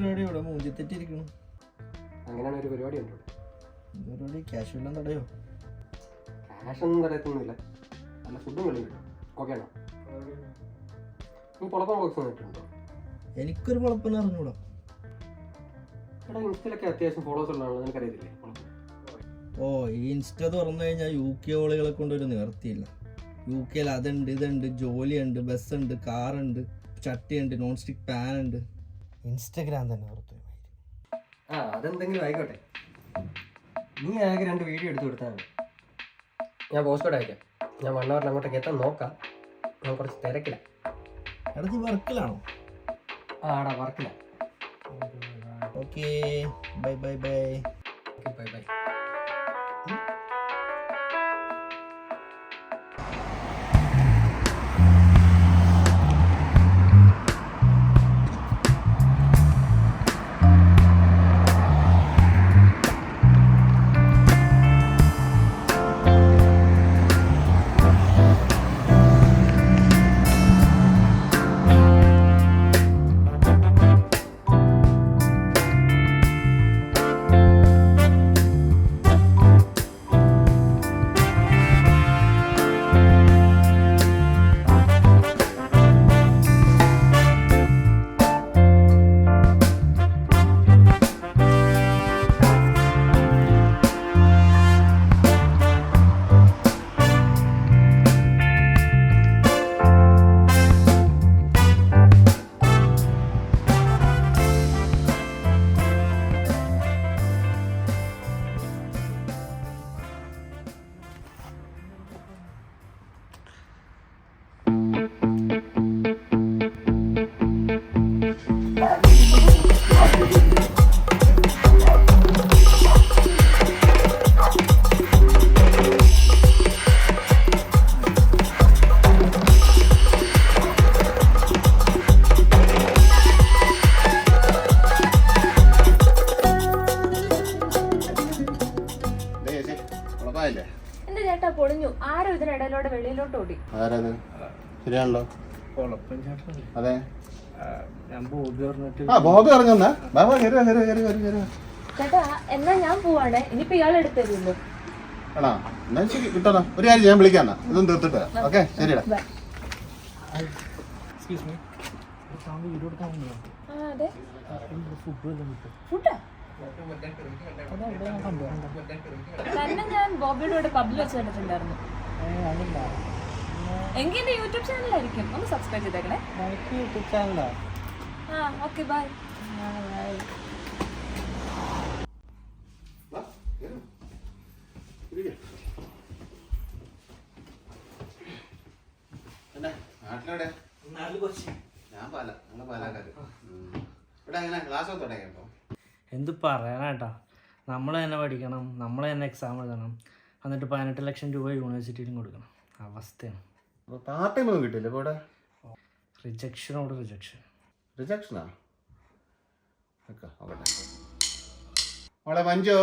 പരിപാടി ഇവിടെ മൂഞ്ചിത്തെറ്റിരിക്കണം. അങ്ങനെയാണ് ഒരു പരിപാടി ഉണ്ട്. പരിപാടി ക്യാഷ് എല്ലാം തടയോ? ക്യാഷൊന്നും തടയത്തൊന്നുമില്ല, നല്ല ഫുഡും വെള്ളം കിട്ടും. ഓക്കെ ആണോ? നീ പൊളപ്പം ബോക്സ് വന്നിട്ടുണ്ടോ? എനിക്കൊരു പൊളപ്പന അറിഞ്ഞൂടാ. എടാ ഇൻസ്റ്റയിലൊക്കെ അത്യാവശ്യം ഫോളോവേഴ്സ് ഉള്ളതാണല്ലോ, നിനക്കറിയത്തില്ലേ? ഓ, ഈ ഇൻസ്റ്റ തുറന്നു കഴിഞ്ഞാൽ UK ഓളികളെ കൊണ്ടൊരു നിവർത്തിയില്ല. UK അതുണ്ട്, ഇതുണ്ട്, ജോലിയുണ്ട്, ബസ്സുണ്ട്, കാറുണ്ട്, ചട്ടിയുണ്ട്, നോൺ സ്റ്റിക്ക് പാൻ ഉണ്ട്. ഇൻസ്റ്റഗ്രാം തന്നെ പുറത്തു. അതെന്തെങ്കിലും ആയിക്കോട്ടെ, നീ ആകെ 2 വീഡിയോ എടുത്ത് കൊടുത്താൽ മതി. ഞാൻ പോസ്റ്റ് കോഡ് അയക്കാം. ഞാൻ 1 hour അങ്ങോട്ടേക്ക് എത്താൻ നോക്കാം. ഞാൻ കുറച്ച് തിരക്കില്ല. എടാ നീ വർക്കിലാണോ? ആടാ വർക്കില്ല. Okay, bye bye bye. Okay bye bye. എന്റെ ചേട്ടാ പൊളിഞ്ഞു. ആരോ ഇതിനിടയിലൂടെ വെളിയിലോട്ട് ഓടി. ശരിയാണല്ലോ. അതെ, ചേട്ടാ എന്നാ ഞാൻ പോവാണേ. ഇനിയിപ്പോ ഇയാൾ എടുത്തരുല്ലോ. കിട്ടണം. ഒരു കാര്യം ഞാൻ വിളിക്കാം, ഇതൊന്നും തീർത്തിട്ട്. ഓക്കെ, ശരിയാ. അതെ, ഫുഡാ തന്നെ ഞാൻ ബോബിയുടെ കൂടെ പബ്ബിൽ വെച്ച് കണ്ടിട്ടുണ്ടായിരുന്നു. എങ്കിൽ എന്റെ യൂട്യൂബ് ചാനലായിരിക്കും. ഒന്ന് സബ്സ്ക്രൈബ് ചെയ്തേക്കണേ. Okay bye. എന്ത് പറയാനാട്ടാ, നമ്മൾ തന്നെ പഠിക്കണം, നമ്മൾ തന്നെ എക്സാം എഴുതണം, എന്നിട്ട് 18 ലക്ഷം രൂപ യൂണിവേഴ്സിറ്റിയിലും കൊടുക്കണം. അവസ്ഥയാണ്. കിട്ടില്ല. റിജക്ഷനോട് റിജക്ഷൻ. റിജക്ഷനാ? മഞ്ജു